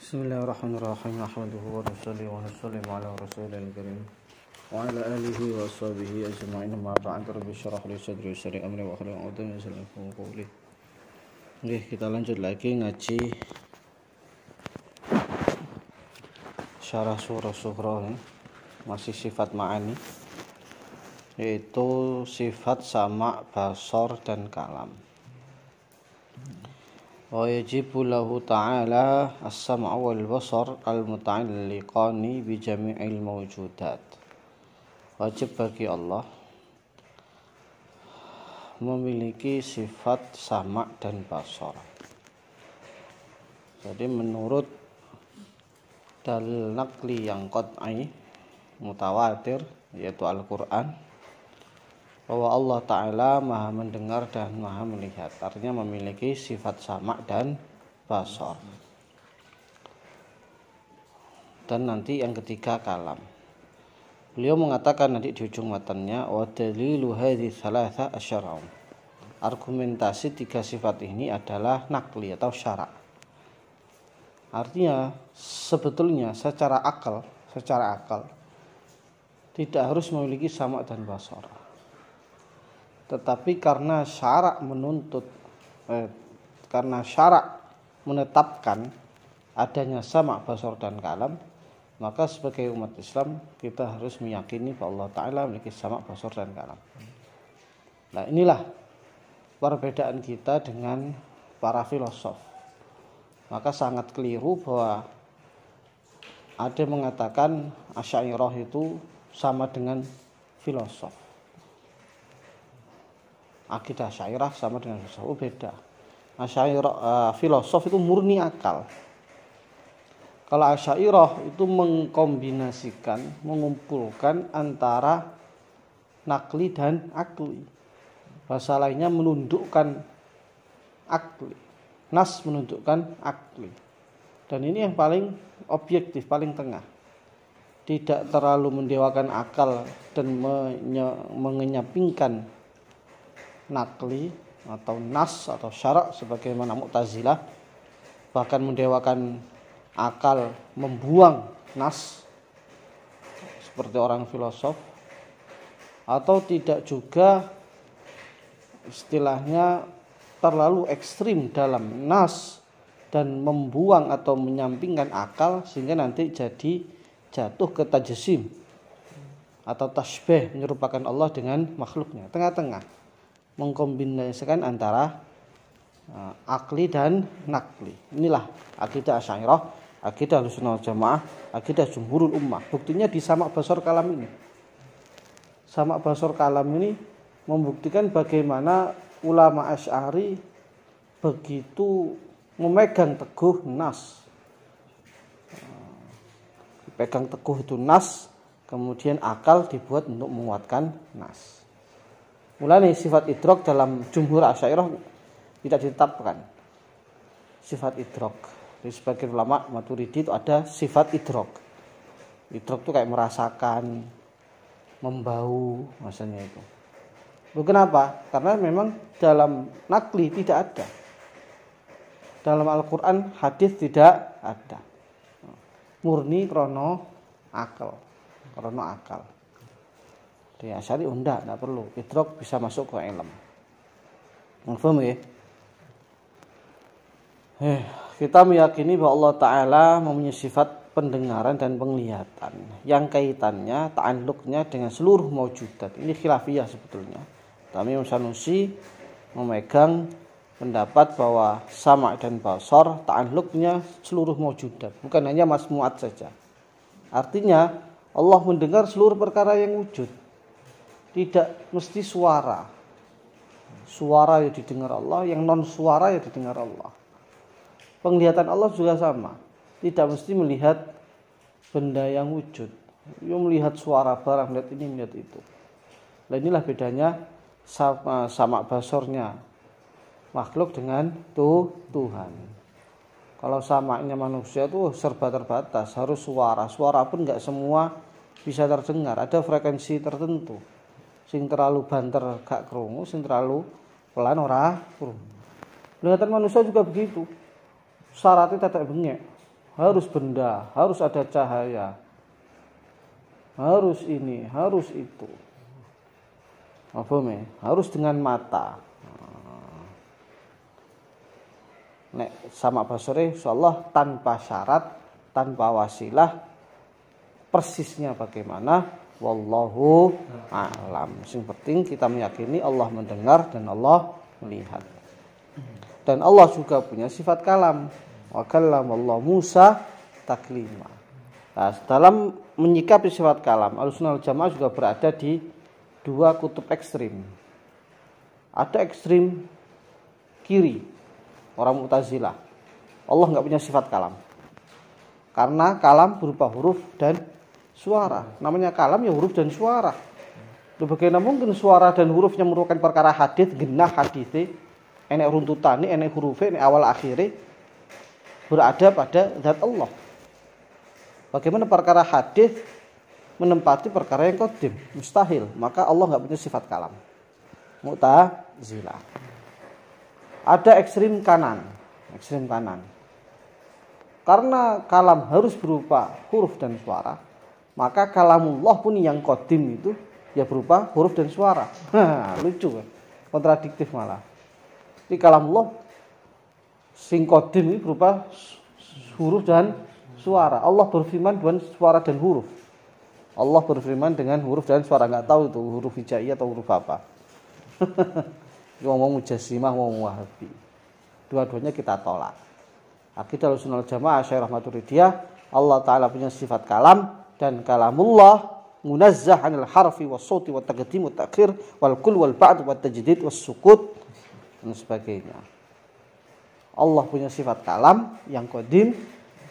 Bismillahirrahmanirrahim. Ahmaduhu wa nusalli wa nusallim ala rasulil karim wa ala alihi wa ashabihi ajma'in. Ma ba'd. Rabbi shrah li sadri wa yassir li amri wa hlul 'uqdatam min lisani yafqahu qawli. Oke, kita lanjut lagi ngaji syarah surah Syu'ara, masih sifat ma'ani, yaitu sifat sama', basar dan kalam. Wa yajibu lahu ta'ala as-sam'u wal basar al-muta'alliqani bi jami'il mawjudat. Wajib bagi Allah memiliki sifat sama' dan basar. Jadi menurut dalil naqli yang qat'i mutawatir, yaitu Al-Qur'an, bahwa Allah Ta'ala maha mendengar dan maha melihat, artinya memiliki sifat sama' dan basar. Dan nanti yang ketiga kalam. Beliau mengatakan nanti di ujung matanya, wa dalilu hadhihi thalatha asyara'u. Argumentasi tiga sifat ini adalah naqli atau syara'. Artinya sebetulnya secara akal tidak harus memiliki sama' dan basar. Tetapi karena syarak menetapkan adanya sama', basar dan kalam, maka sebagai umat Islam kita harus meyakini bahwa Allah Ta'ala memiliki sama', basar dan kalam. Nah, inilah perbedaan kita dengan para filosof. Maka sangat keliru bahwa ada yang mengatakan Asy'ariyah itu sama dengan filosof. Akidah Asy'ariyah sama dengan filosof, beda. Asy'ariyah filosof itu murni akal. Kalau Asy'ariyah itu mengkombinasikan, mengumpulkan antara nakli dan akli. Bahasa lainnya menundukkan akli. Nas menundukkan akli. Dan ini yang paling objektif, paling tengah. Tidak terlalu mendewakan akal dan mengenyampingkan nakli atau nas atau syarak sebagaimana Mu'tazilah, bahkan mendewakan akal, membuang nas seperti orang filosof, atau tidak juga istilahnya terlalu ekstrim dalam nas dan membuang atau menyampingkan akal sehingga nanti jadi jatuh ke tajsim atau tasbih, menyerupakan Allah dengan makhluknya. Tengah-tengah mengkombinasikan antara akli dan nakli. Inilah akidah Asy'ariyah, akidah Ahlussunnah wal Jamaah, akidah jumhurul ummah. Buktinya di sama' basar kalam ini. Sama' basar kalam ini membuktikan bagaimana ulama Asy'ari begitu memegang teguh nas. Pegang teguh itu nas, kemudian akal dibuat untuk menguatkan nas. Mulanya sifat idrok dalam jumhur Asy'ariyah tidak ditetapkan. Sifat idrok. Di sebagian ulama Maturidi itu ada sifat idrok. Idrok itu kayak merasakan, membau, maksudnya itu. Kenapa? Karena memang dalam nakli tidak ada. Dalam Al-Qur'an hadis tidak ada. Murni krono akal. Di Asy'ari tidak perlu. Idrok bisa masuk ke ilm. Paham ya? Kita meyakini bahwa Allah Ta'ala mempunyai sifat pendengaran dan penglihatan yang kaitannya, ta'alluqnya dengan seluruh maujudat. Ini khilafiyah sebetulnya. Tapi Imam Sanusi memegang pendapat bahwa sama' dan basar ta'alluqnya seluruh maujudat, bukan hanya masmu'at saja. Artinya Allah mendengar seluruh perkara yang wujud. Tidak mesti suara yang didengar Allah, yang non suara yang didengar Allah. Penglihatan Allah juga sama, tidak mesti melihat benda yang wujud. Dia melihat suara barang, melihat ini, melihat itu. Nah, inilah bedanya sama' basarnya makhluk dengan Tuhan. Kalau sama'nya manusia itu serba terbatas, harus suara pun nggak semua bisa terdengar, ada frekuensi tertentu. Sing terlalu banter gak krungu, sing terlalu pelan ora krungu. Penglihatan manusia juga begitu. Syaratnya tidak bengek. harus benda, harus ada cahaya, harus ini, harus itu. Harus dengan mata. Nek sama basore insyaallah tanpa syarat, tanpa wasilah, persisnya bagaimana wallahu a'lam. Yang penting kita meyakini Allah mendengar dan Allah melihat. Dan Allah juga punya sifat kalam. Wa kallamallahu Musa taklima. Nah, dalam menyikapi sifat kalam, Ahlussunnah wal Jamaah juga berada di dua kutub ekstrim. Ada ekstrim kiri, orang Mu'tazilah. Allah enggak punya sifat kalam. Karena kalam berupa huruf dan suara. Namanya kalam ya huruf dan suara. Bagaimana mungkin suara dan hurufnya merupakan perkara hadits, genah hadits, enek runtutane, enek hurufe, enek awal akhire berada pada zat Allah. Bagaimana perkara hadits menempati perkara yang qadim? Mustahil. Maka Allah enggak punya sifat kalam. Mu'tazilah. Ada ekstrim kanan. Ekstrim kanan. Karena kalam harus berupa huruf dan suara, maka kalamullah pun yang qadim itu ya berupa huruf dan suara. Lucu kan? Kontradiktif malah. Di kalamullah sing qadim itu berupa huruf dan suara. Allah berfirman dengan suara dan huruf. Allah berfirman dengan huruf dan suara. Enggak tahu itu huruf hijaiyah atau huruf apa. Ngomong Mujassimah, ngomong Wahabi. Dua-duanya kita tolak. Akidah Ahlussunnah wal Jamaah Asy'ariyah Maturidiyah, Allah Ta'ala punya sifat kalam dan kalamullah munazzah 'anil harfi was sauti wat taqdim wat ta'khir wal kull wal ba'd wat tajdid was sukut dan sebagainya. Allah punya sifat kalam yang qadim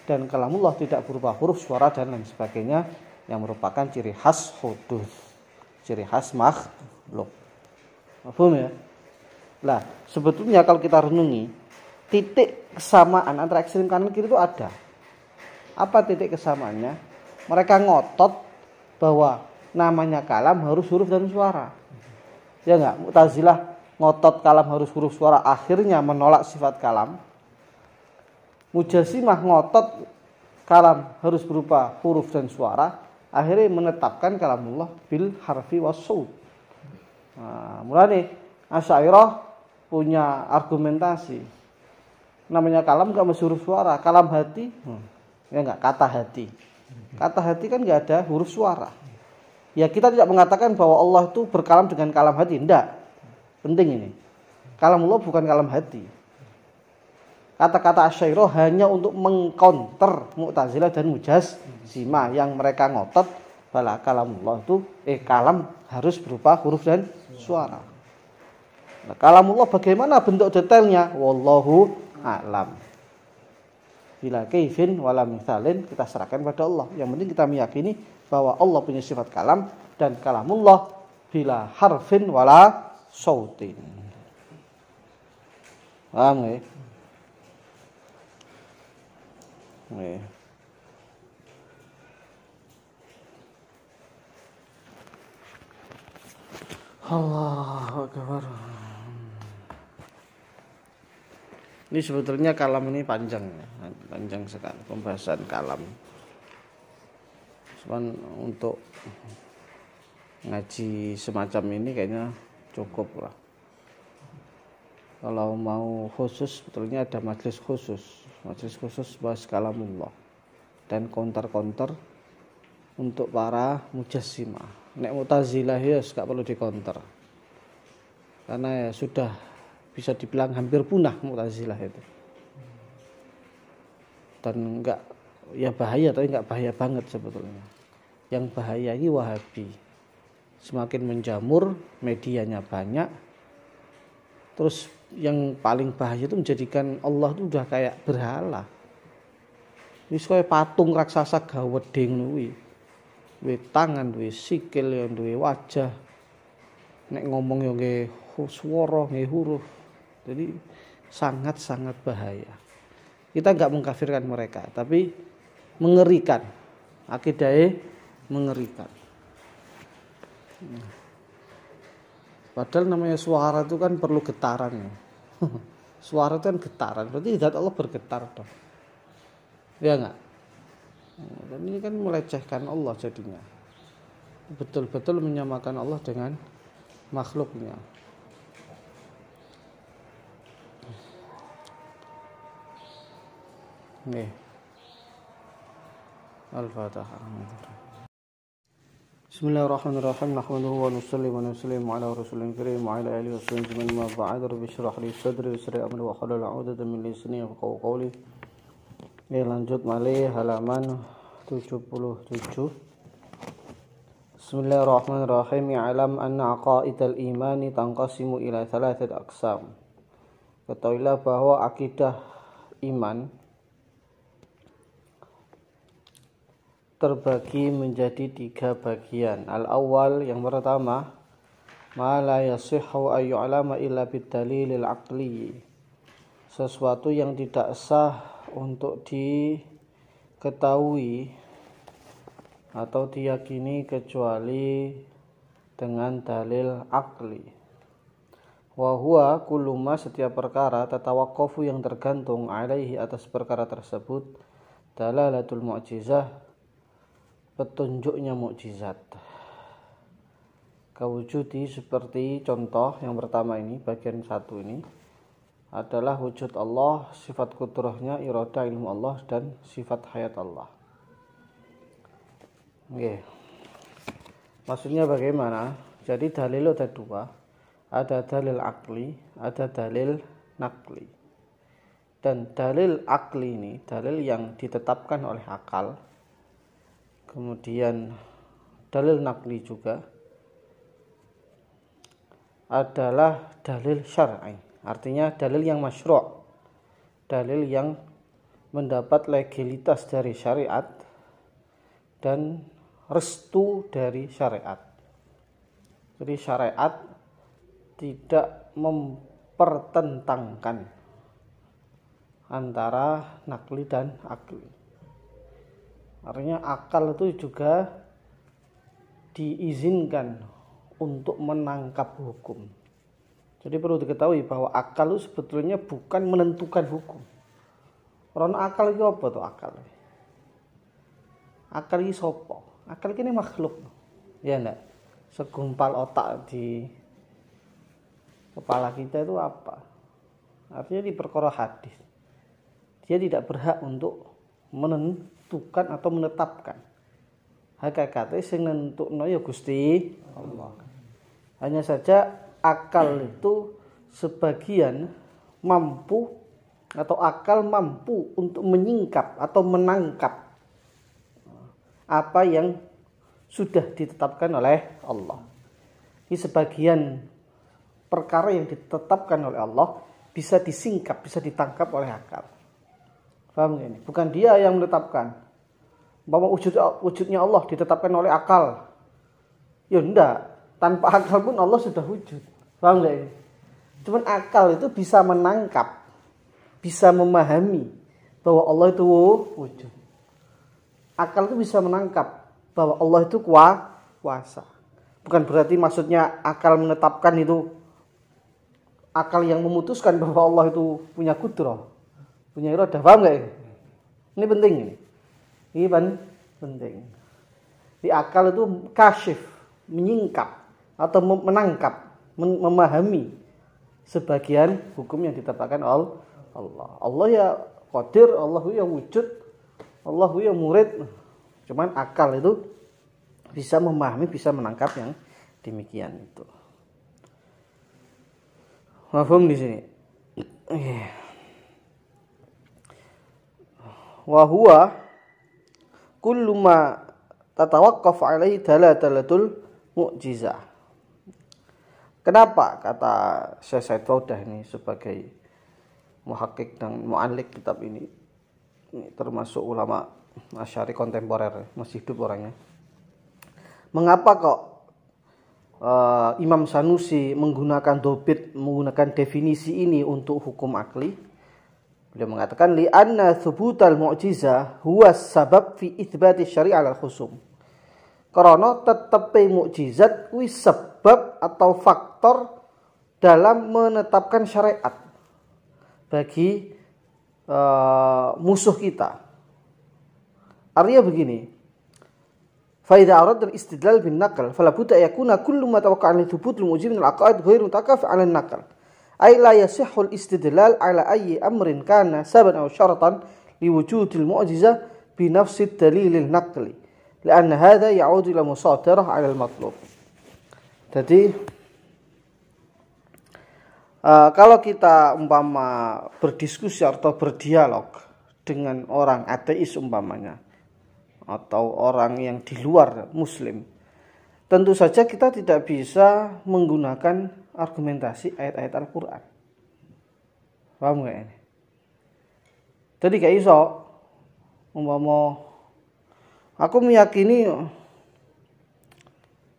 dan kalamullah tidak berupa huruf, suara dan lain sebagainya yang merupakan ciri khas hudud, ciri khas makhluk. Paham ya? Nah, sebetulnya kalau kita renungi, titik kesamaan antara ekstrem kanan kiri itu ada. Apa titik kesamaannya? Mereka ngotot bahwa namanya kalam harus huruf dan suara. Ya enggak? Mu'tazilah ngotot kalam harus huruf suara, akhirnya menolak sifat kalam. Mujassimah ngotot kalam harus berupa huruf dan suara, akhirnya menetapkan kalamullah bil harfi was saut. Nah, mulane Asy'ariyah punya argumentasi. Namanya kalam enggak mesti huruf suara, kalam hati. Ya enggak, kata hati. Kata hati kan enggak ada huruf suara. Ya kita tidak mengatakan bahwa Allah itu berkalam dengan kalam hati, enggak. Penting ini. Kalamullah bukan kalam hati. Kata-kata Asy'ariyah hanya untuk mengcounter Mu'tazilah dan Mujassimah yang mereka ngotot bahwa kalamullah itu kalam harus berupa huruf dan suara. Nah, kalamullah bagaimana bentuk detailnya? Wallahu a'lam. Bila kaifin wala mithalin kita serahkan pada Allah. Yang penting kita meyakini bahwa Allah punya sifat kalam dan kalamullah bila harfin wala sautin. Paham ya? Allahu Akbar. Ini sebetulnya kalam ini panjang sekali pembahasan kalam. Cuman untuk ngaji semacam ini kayaknya cukup lah. Kalau mau khusus sebetulnya ada majelis khusus bahas kalamullah dan counter untuk para Mujassimah. Nek Mu'tazilah ya gak perlu dikonter. Karena ya sudah bisa dibilang hampir punah Mu'tazilah itu. Dan enggak ya bahaya tapi enggak bahaya banget sebetulnya. Yang bahaya ini Wahabi. Semakin menjamur, medianya banyak. Terus yang paling bahaya itu menjadikan Allah itu udah kayak berhala. Wis koyo patung raksasa gawedeng kuwi. Duwe tangan, duwe sikil, ya duwe wajah. Nek ngomong yo nggih swara, nggih huruf. Jadi sangat-sangat bahaya. Kita enggak mengkafirkan mereka, tapi mengerikan. Akidahnya mengerikan. Padahal namanya suara itu kan perlu getaran. Suara itu kan getaran, berarti zat Allah bergetar dong. Ya enggak? Dan ini kan melecehkan Allah jadinya. Betul-betul menyamakan Allah dengan makhluknya. Nih. Al-Fatihah. Bismillahirrahmanirrahim. Nahmaduhu wa nusalli wa nusallimu ala rasulil karim wa ala alihi wasallam ma ba'd. Rabbi shrah li sadri wa yassir amri wa hlul 'uqdatam min lisani yafqahu qawli. Lanjut malih halaman 77. Bismillahirrahmanirrahim. I'lam anna aqaidal imani tanqasimu ila thalathat aqsam. Ketahuilah bahwa akidah iman terbagi menjadi 3 bagian. Al-awwal, yang pertama, ma la yasihhu ay yu'lama illa bid-dalilil aqli. Sesuatu yang tidak sah untuk diketahui atau diyakini kecuali dengan dalil akli. Wa huwa kullu ma, setiap perkara, tatawaqqafu yang tergantung, alaihi, atas perkara tersebut, dalalatul mu'jizah, petunjuknya mukjizat. Kawujudi, seperti contoh yang pertama ini, bagian 1 ini adalah wujud Allah, sifat kudrahnya, iradah, ilmu Allah, dan sifat hayat Allah. Oke. Maksudnya bagaimana? Jadi dalil ada 2. Ada dalil akli, ada dalil nakli. Dan dalil akli ini, dalil yang ditetapkan oleh akal. Kemudian dalil nakli juga adalah dalil syar'i. Artinya dalil yang masyru', dalil yang mendapat legalitas dari syariat dan restu dari syariat. Jadi syariat tidak mempertentangkan antara nakli dan akli. Artinya akal itu juga diizinkan untuk menangkap hukum. Jadi perlu diketahui bahwa akal itu sebetulnya bukan menentukan hukum. Karena akal itu apa tuh akal? Akal itu sopo? Akal ini makhluk. Ya enggak? Segumpal otak di kepala kita itu apa? Artinya di perkara hadis. Dia tidak berhak untuk menentukan atau menetapkan. Hakikate sing nentukno ya Gusti Allah. Hanya saja akal itu sebagian mampu atau akal mampu untuk menyingkap atau menangkap apa yang sudah ditetapkan oleh Allah. Ini sebagian perkara yang ditetapkan oleh Allah bisa disingkap, bisa ditangkap oleh akal. Paham ini? Bukan dia yang menetapkan. Bahwa wujudnya Allah ditetapkan oleh akal. Ya enggak. Tanpa akal pun Allah sudah wujud. Paham enggak ini? Cuman akal itu bisa menangkap, bisa memahami bahwa Allah itu wujud. Akal itu bisa menangkap bahwa Allah itu kuasa. Bukan berarti maksudnya akal menetapkan itu akal yang memutuskan bahwa Allah itu punya kudrah, punya iradah. Paham enggak ini? Ini penting ini. Ini penting. Di akal itu kasyif, menyingkap atau menangkap, memahami sebagian hukum yang ditetapkan oleh Allah. Allah ya qadir, Allah ya wujud, Allah ya murid. Cuman akal itu bisa memahami, bisa menangkap yang demikian itu. Mafhum di sini. Wa huwa kullu ma tatawaqqaf alaihi dalalatul mu'jizah. Kenapa kata Syekh Said Faudah ini sebagai muhakkik dan mu'allik kitab ini termasuk ulama Asy'ari kontemporer, masih hidup orangnya. Mengapa kok Imam Sanusi menggunakan definisi ini untuk hukum akli? Beliau mengatakan li'anna thubutal mu'jizah huwa sabab fi itsbati syari'ah al-khusum. Karena tetepe mukjizat kuwi sebab atau faktor dalam menetapkan syariat bagi musuh kita. Artinya begini. Fa idza aradna al-istidlal bin naql fala budda yakuna kullu ma tawaqqa' an thubut al-mujib min al-aqaid ghairu mutakafi 'ala an-naql. Ay la yasihhu al-istidlal 'ala ayyi amrin kana sababan aw syaratan liwujud al-mu'jizah bi nafsi ad-dalil al-naqli. Lianna hadha ya'udu ila musadarah 'ala al-matlub. Jadi kalau kita umpama berdiskusi atau berdialog dengan orang ateis umpamanya atau orang yang di luar muslim, tentu saja kita tidak bisa menggunakan argumentasi ayat-ayat Al-Quran. Paham gak ini? Jadi gak iso umpama aku meyakini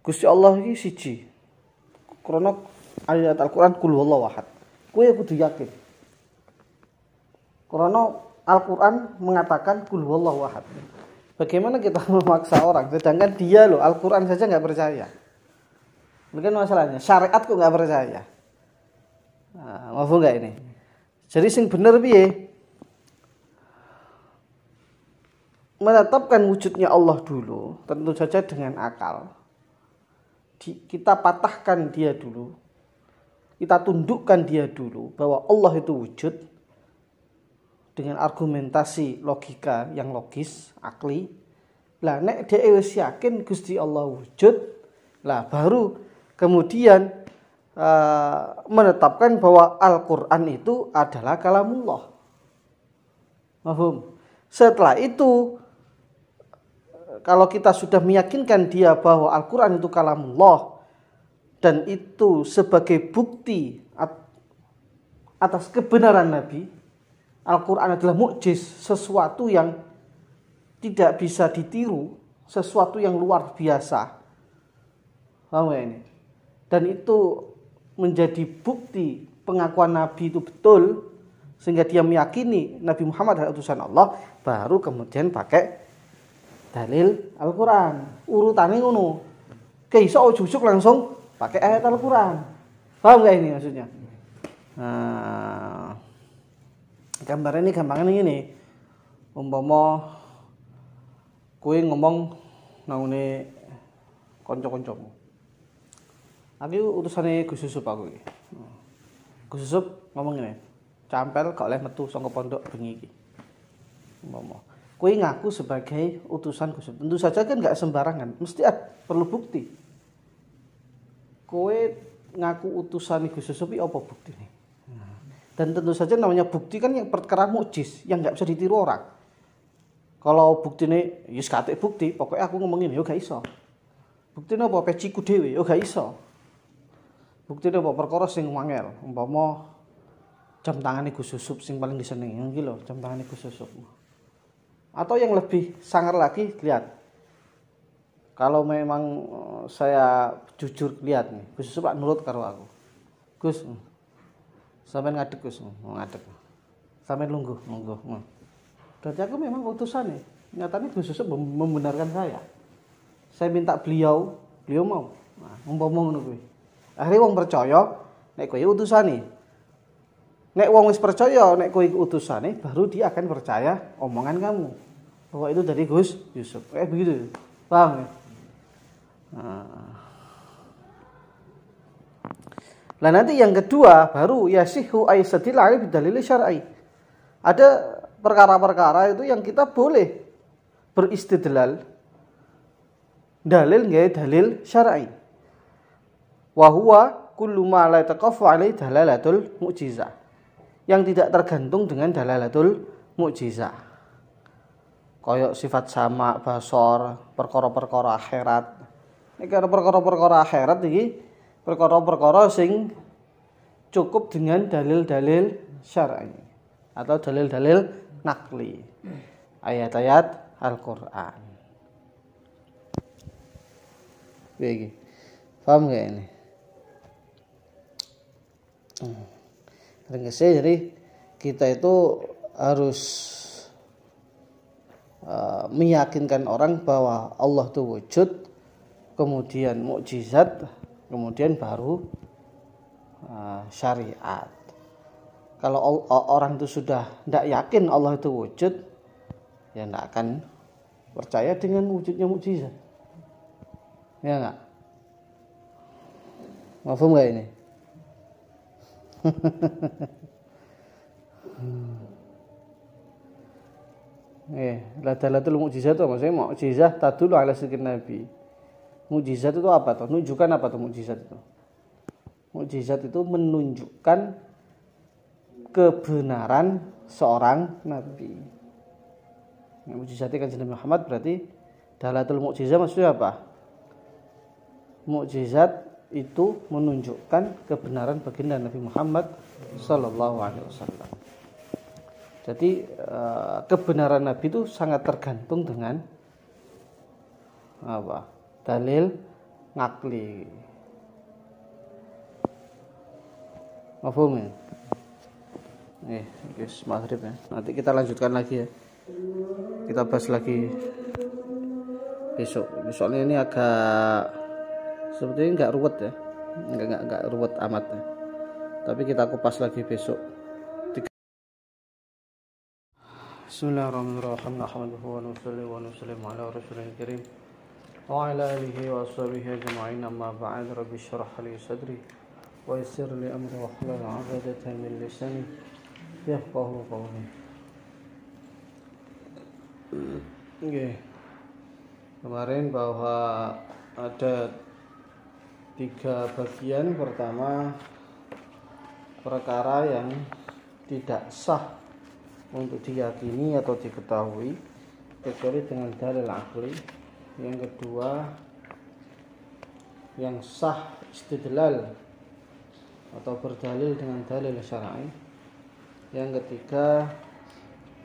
Gusti Allah iki siji. Karena ayat Al-Quran kul huwallahu ahad. Kowe kudu yakin. Karena Al-Quran mengatakan kul huwallahu ahad. Bagaimana kita memaksa orang sedangkan dia loh Al-Quran saja enggak percaya. Mungkin masalahnya syariat kok enggak percaya. Nah, maaf enggak ini? Jadi sing bener piye? Menetapkan wujudnya Allah dulu, tentu saja dengan akal. Kita patahkan dia dulu. Kita tundukkan dia dulu bahwa Allah itu wujud dengan argumentasi logika yang logis, akli. Lah nek dia wis yakin Gusti Allah wujud, lah baru kemudian menetapkan bahwa Al-Qur'an itu adalah kalamullah. Paham? Setelah itu kalau kita sudah meyakinkan dia bahwa Al-Quran itu kalamullah dan itu sebagai bukti atas kebenaran Nabi, Al-Quran adalah mukjiz, sesuatu yang tidak bisa ditiru, sesuatu yang luar biasa. Paham ya ini? Dan itu menjadi bukti pengakuan Nabi itu betul, sehingga dia meyakini Nabi Muhammad adalah utusan Allah, baru kemudian pakai dalil Al-Quran. Urutannya ngono. Keiso ujuk-ujuk langsung pakai ayat Al-Quran. Paham gak ini maksudnya? Nah, gambarnya ini. Umpama kowe ngomong nangune kanca-kancamu. Aku utusane Gus Yusuf aku iki. Gus Yusuf ngomong ngene. Campel gak oleh metu saka pondok bengi iki. Umpama kowe ngaku sebagai utusan Gus Yusuf. Tentu saja kan enggak sembarangan, mesti perlu bukti. Kowe ngaku utusan Gus Yusuf iki apa buktine? Dan tentu saja namanya bukti kan yang perkara mukjiz yang enggak bisa ditiru orang. Kalau buktine ya wis katik bukti, pokoknya aku ngomong ngene yo gak iso. Buktine apa peciku dhewe yo gak iso. Buktine apa perkara sing wangel, umpama jam tangane Gus Yusuf sing paling disenengi iki lho, jam tangane Gus Yusuf. Atau yang lebih sangar lagi, lihat. Kalau memang saya jujur lihat nih, Gus Yusuf nurut karo aku. Gus, sampean ngadeg Gus, ngadeg. Sampean lungguh. Berarti aku memang utusan nih. Nyatanya Gus Yusuf membenarkan saya. Saya minta beliau mau. Nah, umpama ngono kuwi. Akhire wong percaya nek kowe utusane. Nek wong wis percaya nek kowe utusane, baru dia akan percaya omongan kamu. Bahwa itu dari Gus Yusuf. Begitu. Paham ya? Nah, nanti yang kedua baru yasihu aisadil alif bidalil syar'i. Ada perkara-perkara itu yang kita boleh beristidlal dalil nggih dalil syar'i. Wa huwa kullu ma la taqaffu alaihi dalalatul mu'jizah. Yang tidak tergantung dengan dalalatul mu'jizah. Koyok sifat sama, basor, perkara-perkara akhirat. Nek perkara-perkara akhirat iki perkara-perkara sing cukup dengan dalil-dalil syar'i atau dalil-dalil nakli. Ayat-ayat Al-Qur'an. Begini. Paham gak ini? Jadi kita itu harus meyakinkan orang bahwa Allah itu wujud, kemudian mukjizat, kemudian baru syariat. Kalau orang itu sudah tidak yakin Allah itu wujud, ya tidak akan percaya dengan wujudnya mukjizat. Ya enggak? Mafhum enggak ini? Ladalatul mukjizat itu maksudnya mukjizat tadullu ala sidqin nabi. Mukjizat itu apa tuh? Menunjukkan apa tuh mukjizat itu? Mukjizat itu menunjukkan kebenaran seorang nabi. Mukjizatnya kan Nabi Muhammad berarti dalatul mukjizat maksudnya apa? Mukjizat itu menunjukkan kebenaran baginda Nabi Muhammad sallallahu alaihi wasallam. Jadi kebenaran Nabi itu sangat tergantung dengan apa? Dalil ngakli. Mafhum ya? Guys, maghrib ya. Nanti kita lanjutkan lagi ya. Kita bahas lagi besok. Soalnya ini agak sebetulnya nggak ruwet ya. Nggak ruwet amat ya. Tapi kita kupas lagi besok. Bismillahirrahmanirrahim. Nahmaduhu wa nusalli wa nusallimu ala rasulil karim wa ala alihi wa ashabihi ajma'in. Amma ba'd. Rabbi shrah li sadri wa yassir li amri wa hlul 'uqdatam min lisani yafqahu qawli. Kemarin bahwa ada 3 bagian. Pertama, perkara yang tidak sah untuk diyakini atau diketahui kecuali dengan dalil akli. Yang kedua, yang sah istidlal atau berdalil dengan dalil syar'i. Yang ketiga,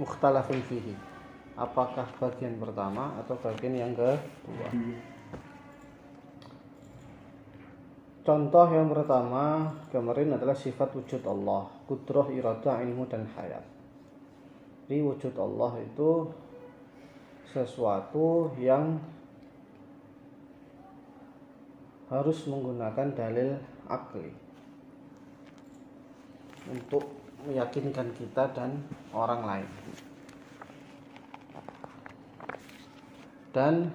mukhtalafun fihi, apakah bagian pertama atau bagian yang kedua. Contoh yang pertama kemarin adalah sifat wujud Allah, qudrah, iradah, ilmu, dan hayat. Jadi wujud Allah itu sesuatu yang harus menggunakan dalil akli untuk meyakinkan kita dan orang lain. Dan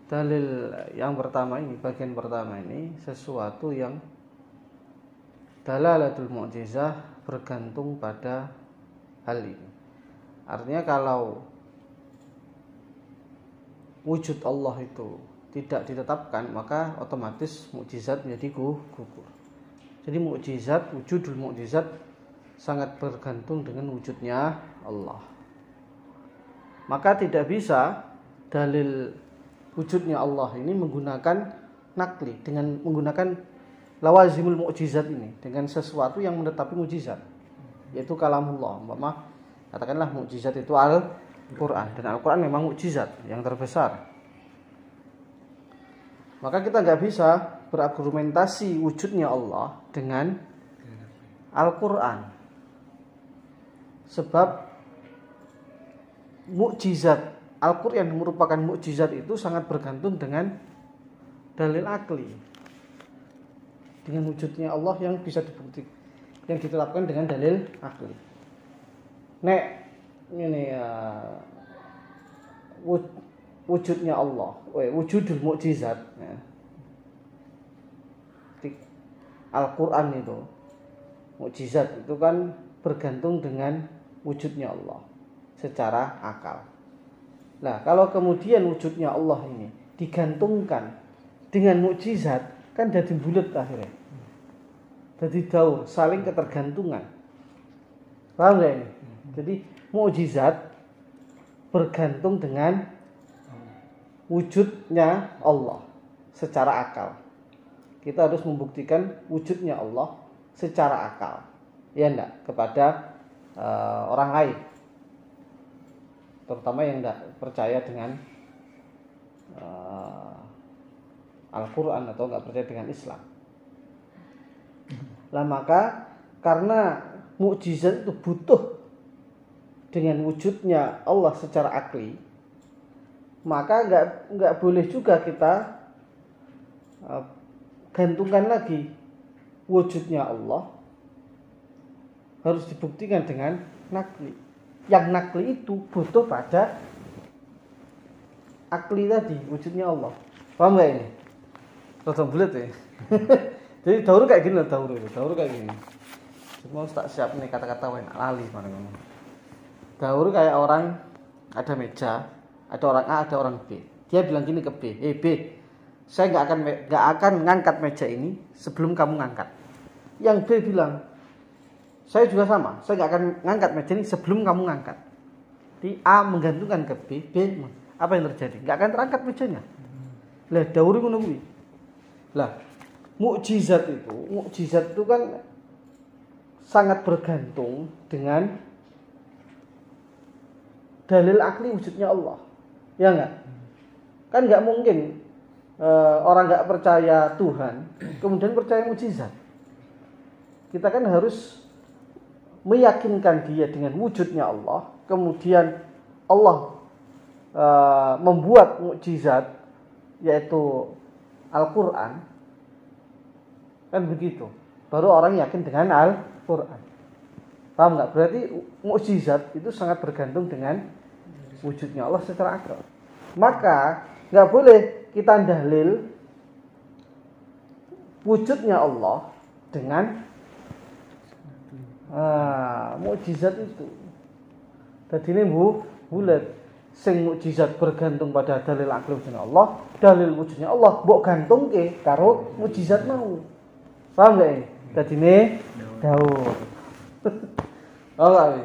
dalil yang pertama ini, bagian pertama ini, sesuatu yang dalalatul mu'jizah bergantung pada hal ini. Artinya kalau wujud Allah itu tidak ditetapkan, maka otomatis mukjizat menjadi gugur. Jadi mukjizat, wujudul mukjizat sangat bergantung dengan wujudnya Allah. Maka tidak bisa dalil wujudnya Allah ini menggunakan nakli, dengan menggunakan lawazimul mukjizat ini, dengan sesuatu yang menetapi mukjizat, yaitu kalamullah. Umpama katakanlah mukjizat itu Al-Quran, dan Al-Quran memang mukjizat yang terbesar. Maka kita nggak bisa berargumentasi wujudnya Allah dengan Al-Quran, sebab mukjizat Al-Quran merupakan mukjizat itu sangat bergantung dengan dalil akli, dengan wujudnya Allah yang bisa dibuktikan, yang ditetapkan dengan dalil akli. Nek ini wujudnya Allah, wujudul mukjizat ya. Al-Quran itu mukjizat itu kan bergantung dengan wujudnya Allah secara akal. Nah, kalau kemudian wujudnya Allah ini digantungkan dengan mukjizat, kan jadi bulat akhirnya. Jadi jauh, saling ketergantungan. Paham nggak ini? Jadi mukjizat bergantung dengan wujudnya Allah secara akal. Kita harus membuktikan wujudnya Allah secara akal, ya enggak, kepada orang lain, terutama yang tidak percaya dengan Al-Quran atau nggak percaya dengan Islam. Lah maka karena mukjizat itu butuh dengan wujudnya Allah secara akli, maka nggak boleh juga kita gantungkan lagi wujudnya Allah, harus dibuktikan dengan nakli. Yang nakli itu butuh pada akli tadi, wujudnya Allah. Paham gak ini? Rada bulet ya. Jadi daur kayak gini loh, daur kayak gini. Semua tak siap nih kata-kata enak lali mana ngomong. Daur kayak orang ada meja, ada orang A, ada orang B. Dia bilang gini ke B, B, saya nggak akan ngangkat meja ini sebelum kamu ngangkat. Yang B bilang, saya juga sama, saya nggak akan ngangkat meja ini sebelum kamu ngangkat. Di A menggantungkan ke B, apa yang terjadi? Nggak akan terangkat mejanya. Lah dauri ngono kuwi. Lah mukjizat itu kan sangat bergantung dengan dalil akli wujudnya Allah. Ya enggak? Kan enggak mungkin orang enggak percaya Tuhan kemudian percaya mukjizat. Kita kan harus meyakinkan dia dengan wujudnya Allah, kemudian Allah membuat mukjizat yaitu Al-Qur'an. Kan begitu. Baru orang yakin dengan Al-Qur'an. Paham enggak? Berarti mukjizat itu sangat bergantung dengan wujudnya Allah secara akal. Maka enggak boleh kita dalil wujudnya Allah dengan mukjizat itu. Tadi ini bulat. Sing mukjizat bergantung pada dalil akal wujudnya Allah, dalil wujudnya Allah mbok gantungke karo mukjizat mau. Paham enggak ini? Tadi ini daur. Paham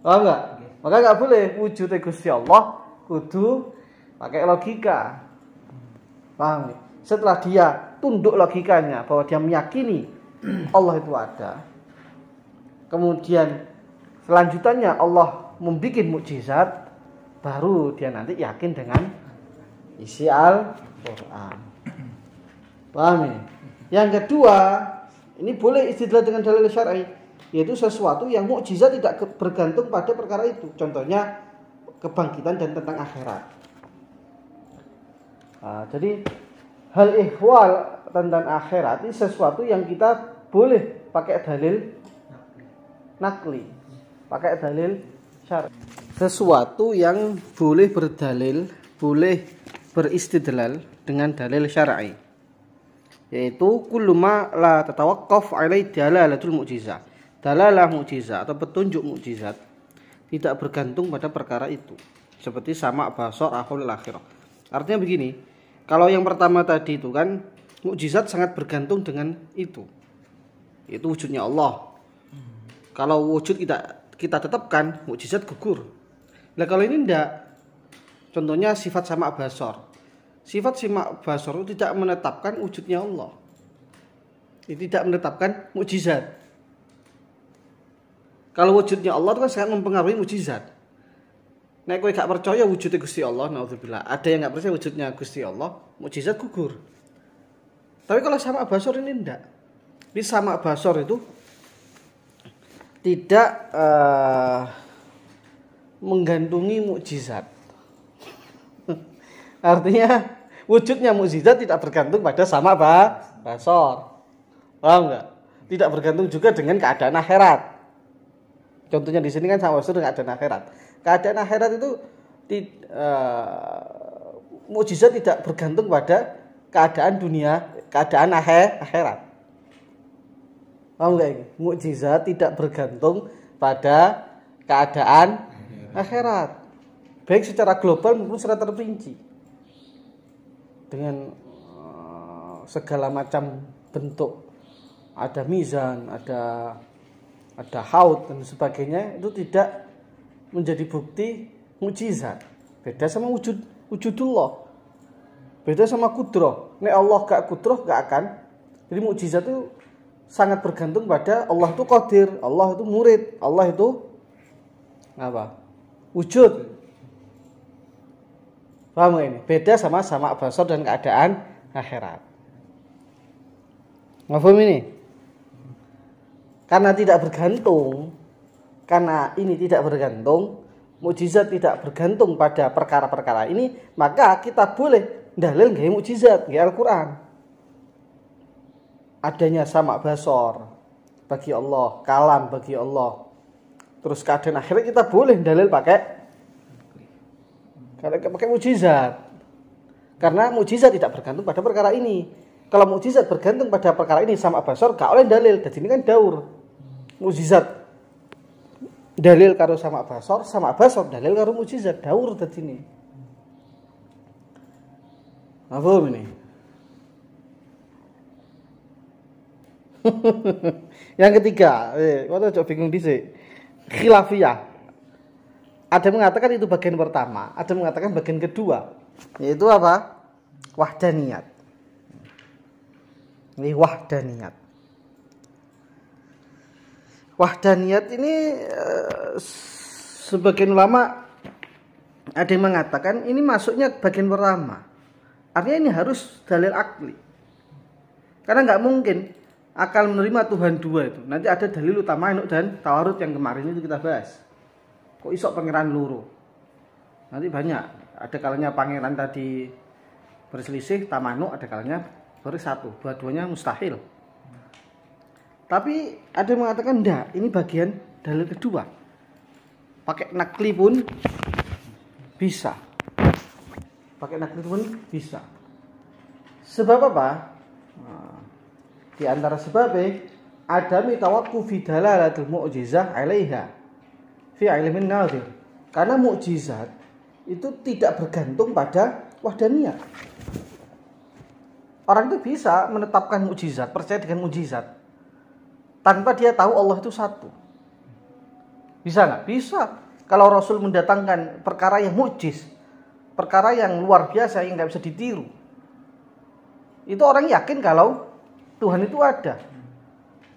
enggak? Maka enggak boleh wujudnya Gusti Allah kudu pakai logika. Paham? Setelah dia tunduk logikanya bahwa dia meyakini Allah itu ada. Kemudian selanjutannya Allah membuat mukjizat, baru dia nanti yakin dengan isi Al-Qur'an. Paham ya? Yang kedua, ini boleh istidlal dengan dalil syar'i, yaitu sesuatu yang mukjizat tidak bergantung pada perkara itu. Contohnya kebangkitan dan tentang akhirat. Jadi hal ihwal tentang akhirat ini sesuatu yang kita boleh pakai dalil nakli, pakai dalil syar'i. Sesuatu yang boleh berdalil, boleh beristidlal dengan dalil syar'i, yaitu kullu ma la tatawaqqaf alaihi dalalatul mu'jizah. Dalalah mukjizat atau petunjuk mukjizat tidak bergantung pada perkara itu. Seperti sama basar akhul akhirah. Artinya begini, kalau yang pertama tadi itu kan mukjizat sangat bergantung dengan itu. Itu wujudnya Allah. Kalau wujud kita tetapkan, mukjizat gugur. Nah kalau ini enggak. Contohnya sifat sama basar. Sifat sama basar itu tidak menetapkan wujudnya Allah. Itu tidak menetapkan mukjizat. Kalau wujudnya Allah itu kan sangat mempengaruhi mukjizat. Nek kowe gak percaya wujudnya Gusti Allah, naudzubillah. Ada yang gak percaya wujudnya Gusti Allah, mukjizat gugur. Tapi kalau sama basar ini enggak. Ini sama basar itu tidak menggantungi mukjizat. Artinya wujudnya mukjizat tidak bergantung pada sama basar. Paham enggak? Tidak bergantung juga dengan keadaan akhirat. Contohnya di sini kan sama basar dengan keadaan akhirat. Keadaan akhirat itu mukjizat tidak bergantung pada keadaan dunia, keadaan akhirat. Paham enggak ini? Mukjizat tidak bergantung pada keadaan akhirat. Baik secara global maupun secara terperinci. Dengan segala macam bentuk. Ada mizan, ada haud dan sebagainya, itu tidak menjadi bukti mukjizat. Beda sama wujudullah. Beda sama kudrah. Nek Allah gak kudrah gak akan. Jadi mukjizat itu sangat bergantung pada Allah itu qadir, Allah itu murid, Allah itu apa? Wujud. Paham ini? Beda sama basar dan keadaan akhirat. Ngafum ini? Karena tidak bergantung, karena ini tidak bergantung, mukjizat tidak bergantung pada perkara-perkara ini, maka kita boleh dalil nggih mukjizat nggih Al-Qur'an. Adanya sama basar bagi Allah, kalam bagi Allah. Terus keadaan akhirat kita boleh dalil pakai Kalau pakai mukjizat. Karena mukjizat tidak bergantung pada perkara ini. Kalau mukjizat bergantung pada perkara ini sama basor, gak oleh dalil. Jadi ini kan daur. Mukjizat dalil karo sama basor dalil karo mukjizat, daur tadi ini. Apa ini? Yang ketiga, kita coba bingung dhisik. Khilafiyah. Ada mengatakan itu bagian pertama, ada mengatakan bagian kedua, yaitu apa? Wahdaniyat. Ini wahdaniyat. Wahdaniyat ini sebagian ulama ada yang mengatakan ini masuknya bagian pertama. Artinya ini harus dalil akli. Karena nggak mungkin akal menerima Tuhan dua itu. Nanti ada dalil utama Ainuk dan Tawarud yang kemarin itu kita bahas. Kok isok pangeran loro? Nanti banyak. Ada kalanya pangeran tadi berselisih, Tamanuk ada kalanya bersatu. Dua-duanya mustahil. Tapi ada yang mengatakan enggak, ini bagian dalil kedua. Pakai nakli pun bisa. Pakai nakli pun bisa. Sebab apa? Nah, di antara sebabnya adami tawaqqufi dalalatul mu'jizah 'alaiha fi ilmin nazir. Karena mukjizat itu tidak bergantung pada wahdaniyah. Orang itu bisa menetapkan mukjizat, percaya dengan mukjizat tanpa dia tahu Allah itu satu. Bisa nggak? Bisa. Kalau Rasul mendatangkan perkara yang mukjiz, perkara yang luar biasa yang nggak bisa ditiru, itu orang yakin kalau Tuhan itu ada.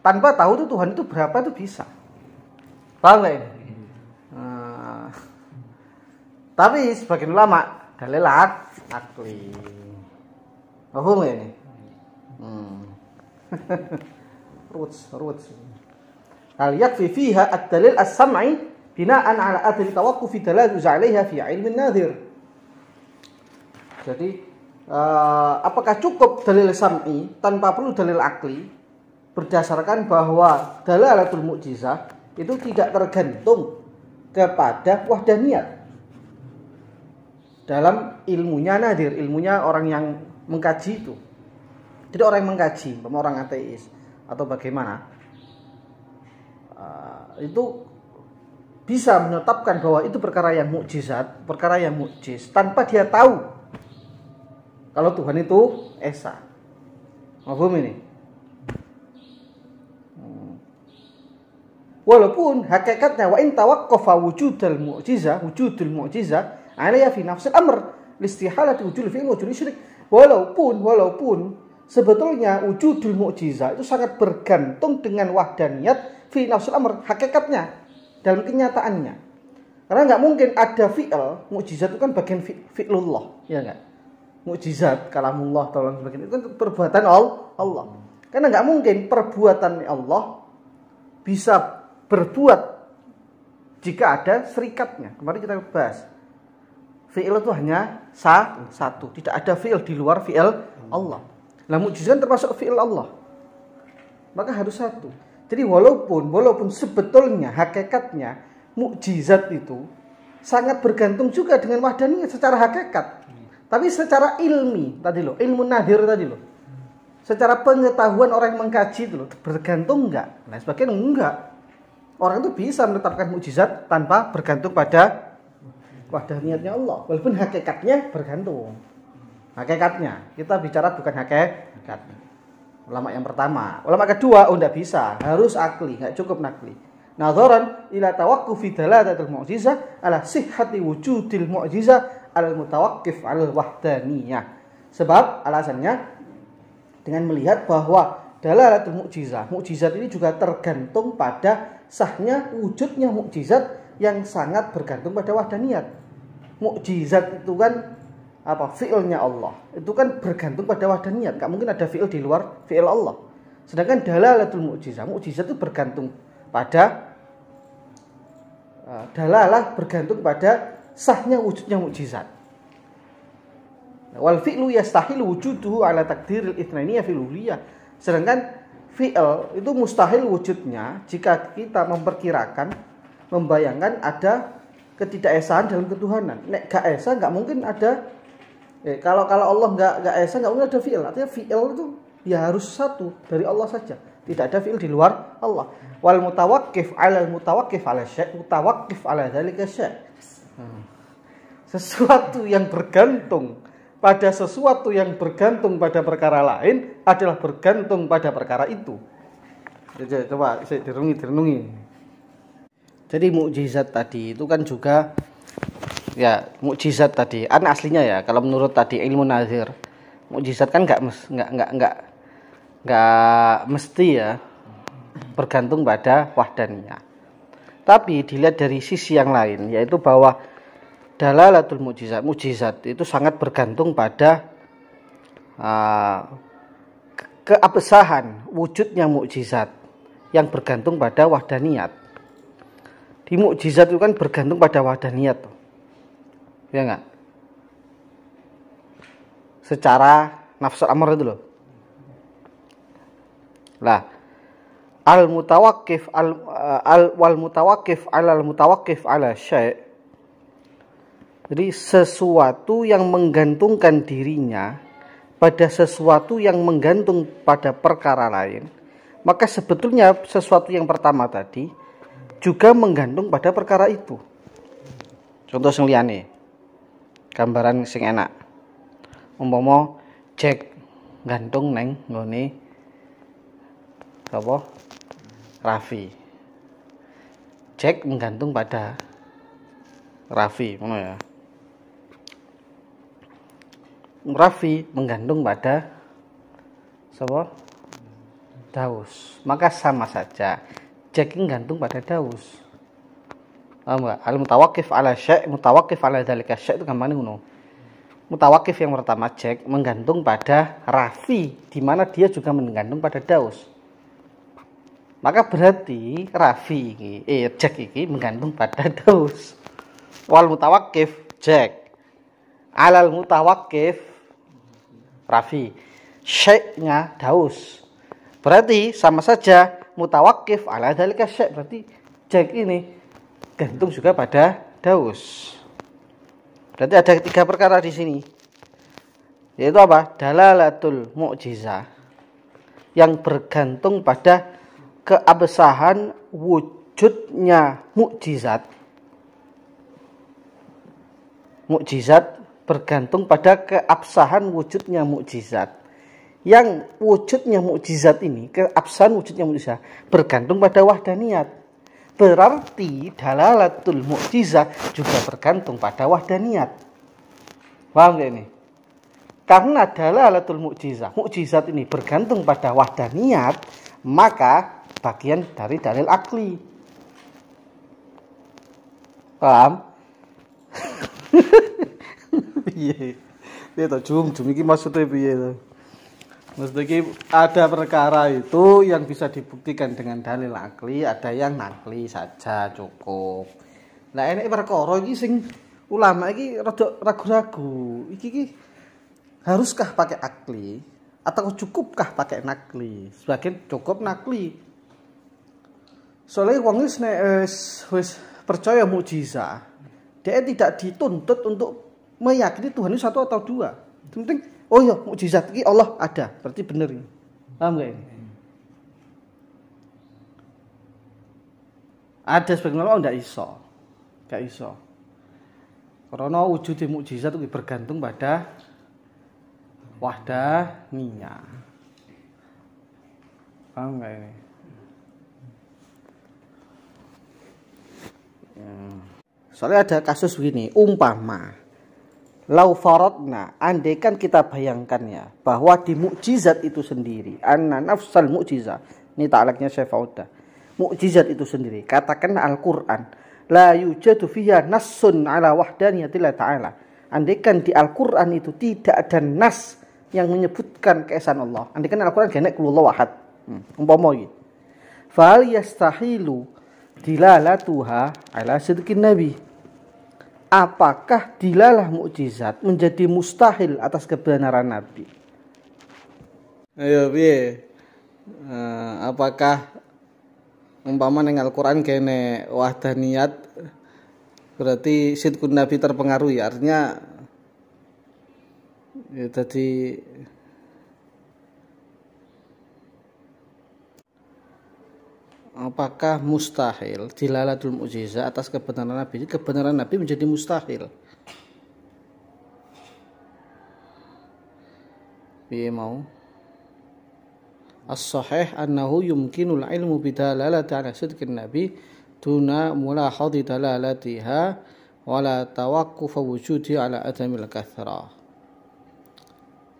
Tanpa tahu tuh Tuhan itu berapa itu bisa. Paham nggak ini? Tapi sebagian ulama dalil akli. Paham ya ini? Ruts. Hal yakfi fiha ad-dalil as-sam'i bina'an 'ala adli tawaqqufi dalal 'alaiha fi 'ilmin nadhir. Jadi apakah cukup dalil sam'i tanpa perlu dalil akli berdasarkan bahwa dalalatul mu'jizah itu tidak tergantung kepada wahdaniyat dalam ilmunya nadir, ilmunya orang yang mengkaji itu. Jadi orang yang mengkaji, orang ateis atau bagaimana, itu bisa menetapkan bahwa itu perkara yang mukjizat, perkara yang mukjiz tanpa dia tahu kalau Tuhan itu esa. Mahfum ini. Walaupun hakikatnya wa in tawaqqafa wujudul mu'jizah alaiya fi nafsil amr listihalati wujud fi'il wa wujud syirik. Walaupun sebetulnya wujudul mu'jizah itu sangat bergantung dengan wahdaniyat fi nafsil amr, hakikatnya dalam kenyataannya. Karena nggak mungkin ada fi'il, mukjizat itu kan bagian fi'lullah, ya enggak? Mukjizat kalamullah tolong sebagainya itu kan perbuatan Allah. Karena nggak mungkin perbuatan Allah bisa berbuat jika ada serikatnya. Kemarin kita bahas fi'il itu hanya satu, tidak ada fi'il di luar fi'il Allah. Nah, mukjizat termasuk fi'il Allah, maka harus satu. Jadi walaupun sebetulnya hakikatnya mukjizat itu sangat bergantung juga dengan wahdaniyah secara hakikat, tapi secara ilmi tadi loh, ilmu nadir tadi loh, secara pengetahuan orang yang mengkaji itu loh, bergantung enggak? Nah, sebagian enggak. Orang itu bisa menetapkan mukjizat tanpa bergantung pada wahdaniyatnya Allah, walaupun hakikatnya bergantung. Hakikatnya, kita bicara bukan hakikat. Ulama yang pertama. Ulama kedua, enggak bisa, harus akli, enggak cukup nakli. Nadharan ila tawaqqufi dalalatil mu'jizah ala sihhati wujudil mu'jizah al mutawaqqif al wahdaniyah. Sebab alasannya dengan melihat bahwa dalalatul mu'jizah, mukjizat ini juga tergantung pada sahnya wujudnya mukjizat yang sangat bergantung pada wahdaniyat. Mukjizat itu kan apa? Fi'ilnya Allah. Itu kan bergantung pada wahdaniyat. Enggak mungkin ada fi'il di luar fi'il Allah. Sedangkan dalalatul mu'jizah, mukjizat itu bergantung pada dalalah, bergantung pada sahnya wujudnya mukjizat. Wal fi'lu yastahilu wujuduhu ala takdiril itsnainiyah fil uluhiyah. Sedangkan fi'il itu mustahil wujudnya jika kita memperkirakan, membayangkan ada ketidakesaan dalam ketuhanan. Nek gak esa nggak mungkin ada kalau Allah nggak esa nggak mungkin ada fi'il. Artinya fi'il itu ya harus satu dari Allah saja. Tidak ada fi'il di luar Allah. Wal mutawakkif 'alal mutawakkif 'ala syai' mutawakkif 'ala dzalika syai'. Sesuatu yang bergantung pada sesuatu yang bergantung pada perkara lain adalah bergantung pada perkara itu. Coba saya direnungi. Jadi mukjizat tadi itu kan juga ya mukjizat tadi kan aslinya ya kalau menurut tadi ilmu nazir mukjizat kan nggak mesti ya bergantung pada wahdaniyah. Tapi dilihat dari sisi yang lain yaitu bahwa dalalatul mukjizat itu sangat bergantung pada keabsahan wujudnya mukjizat yang bergantung pada wahdaniyat. Di mukjizat itu kan bergantung pada wahdaniyat tuh. Ya enggak? Secara nafsul amr itu loh. Lah, wal mutawakkif 'ala syai'. Jadi sesuatu yang menggantungkan dirinya pada sesuatu yang menggantung pada perkara lain, maka sebetulnya sesuatu yang pertama tadi juga menggantung pada perkara itu. Contoh sing liyane. Gambaran sing enak. Umpama Jack gantung neng nggone apa? Raffi. Jack menggantung pada Raffi, ngono ya. Raffi menggantung pada siapa? Daus. Maka sama saja. Jack gantung pada Daus. Paham enggak? Al mutawakkif 'ala syai', mutawakkif 'ala dzalika syai' itu gampang ngono. Mutawakkif yang pertama Jack menggantung pada Raffi, di mana dia juga menggantung pada Daus. Maka berarti Raffi iki, Jack iki menggantung pada Daus. Wal mutawakkif Jack 'alal mutawakkif Raffi, syai'-nya Daus. Berarti sama saja mutawakkif 'ala dzalika syai', berarti Jack ini gantung juga pada Daus. Berarti ada 3 perkara di sini. Yaitu apa? Dalalatul mu'jizah yang bergantung pada keabsahan wujudnya mukjizat. Mukjizat bergantung pada keabsahan wujudnya mukjizat. Yang wujudnya mukjizat ini, keabsahan wujudnya mukjizat bergantung pada wahdaniyat. Berarti dalalatul mukjizat juga bergantung pada wahdaniyat. Paham gak ini? Karena dalalatul mukjizat ini bergantung pada wahdaniyat, maka bagian dari dalil akli. Paham? Piye? Piye to jum iki maksudnya piye to? Maksudnya iki ada perkara itu yang bisa dibuktikan dengan dalil akli, ada yang nakli saja cukup. Nah, enek perkara iki sing ulama iki rada ragu-ragu. Iki haruskah pakai akli atau cukupkah pakai nakli? Sebagian cukup nakli. Soalnya wong wis percaya mukjizat. Dia tidak dituntut untuk meyakini Tuhan itu satu atau dua. Yang penting, oh ya mukjizat ini Allah ada, berarti benar ini. Paham gak ini? Ada sebagian orang enggak iso. Karena wujud mukjizat itu bergantung pada wahdaniyah. Paham gak ini? Soalnya ada kasus begini, umpama lau faradna, andaikan kita bayangkan ya bahwa di mukjizat itu sendiri, anna nafsal mukjizat, ini ta'alaknya Syekh Fauda, mukjizat itu sendiri, katakan Al-Quran, la yujadu fiha nassun ala wahdaniyatillah ta'ala, andaikan di Al-Quran itu tidak ada nas yang menyebutkan keesaan Allah, andaikan Al-Quran gak kulullah wahad, umpama gitu, fal yastahilu dilalatuha ala sidqin nabi, apakah dilalah mukjizat menjadi mustahil atas kebenaran Nabi? Ayo piye? Apakah umpama ning Al-Qur'an kene wahdaniyat berarti sidqun Nabi terpengaruh ya, artinya ya tadi apakah mustahil dilalatul mukjizah atas kebenaran Nabi? Kebenaran Nabi menjadi mustahil. Piye mau? As-sahih annahu yumkinul ilmu bidalalati ala sidqin Nabi duna mulahadhi dalalatiha wala tawaqquf wujudi ala adamil kathrah.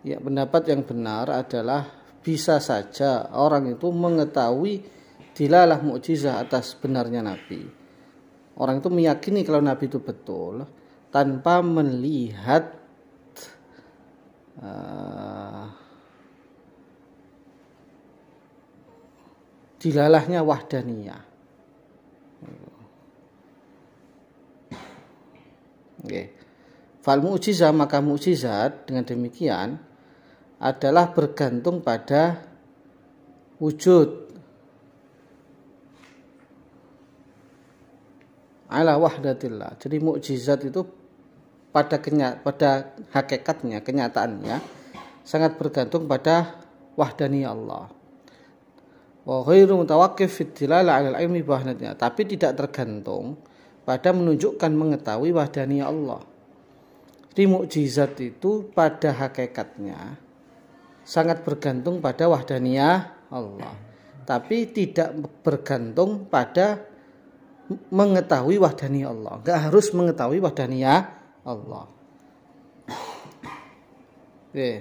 Ya, pendapat yang benar adalah bisa saja orang itu mengetahui dilalah mukjizah atas benarnya Nabi. Orang itu meyakini kalau Nabi itu betul tanpa melihat dilalahnya wahdaniyah. Okay. Fal mukjizah, maka mukjizat dengan demikian adalah bergantung pada wujud ala wahdatillah. Jadi mukjizat itu pada hakikatnya, kenyataannya sangat bergantung pada wahdaniyah Allah. Wa ghairu mutawaqqif fi dilalah 'ala al-'ilmi wahdaniyah, tapi tidak tergantung pada menunjukkan mengetahui wahdaniyah Allah. Jadi mukjizat itu pada hakikatnya sangat bergantung pada wahdaniyah Allah, tapi tidak bergantung pada mengetahui wahdaniyah Allah. Enggak harus mengetahui wahdaniyah Allah. Oke.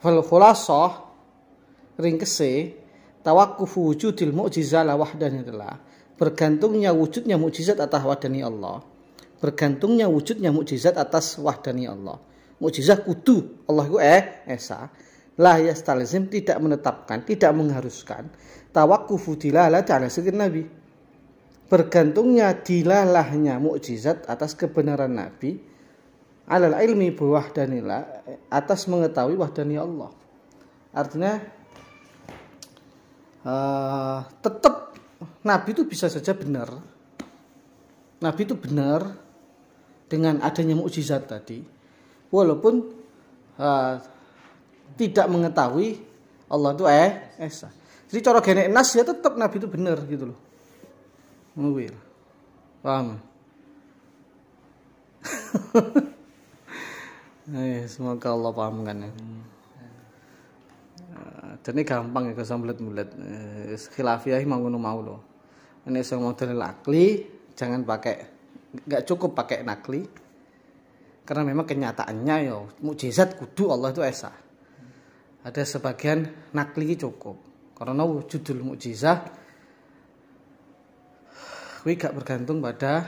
Fal khulasah ringkese tawakkufu wujudil mu'jizah la wahdaniyah. Bergantungnya wujudnya mukjizat atas wahdaniyah Allah. Bergantungnya wujudnya mukjizat atas wahdaniyah Allah. Mukjizat kudu Allah ku esa. La yastalzim, tidak menetapkan, tidak mengharuskan tawakkufu dilalah ala sidqin Nabi. Bergantungnya dilalahnya mukjizat atas kebenaran Nabi alal ilmi biwahdanillah, atas mengetahui wahdaniyah Allah. Artinya tetap Nabi itu bisa saja benar. Nabi itu benar dengan adanya mukjizat tadi, walaupun tidak mengetahui Allah itu esa. Jadi cara genek nas ya tetap Nabi itu benar gitu loh. Ngawil. Paham? Semoga Allah pahamkan ya. Jadi gampang ya kalau bulet-bulet. Khilafiyah mau ngono mau loh. Ini semua dalil akli, jangan pakai, nggak cukup pakai nakli. Karena memang kenyataannya ya mukjizat kudu Allah itu esa. Ada sebagian nakli cukup. Karena wujudul mukjizah kuwi gak bergantung pada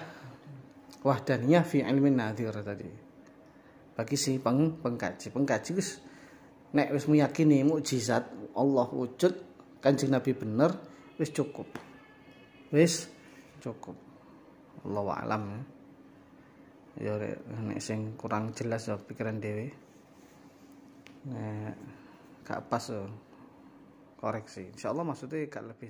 wahdaniyah fi ilmin nadhir tadi. Bagi si pengkaji wis nek wis meyakini mukjizat Allah wujud, Kanjeng Nabi bener, wis cukup. Wis cukup. Allahu a'lam. Ya nek sing kurang jelas ya pikiran dhewe. Nek gak pas koreksi. Insyaallah maksudnya gak lebih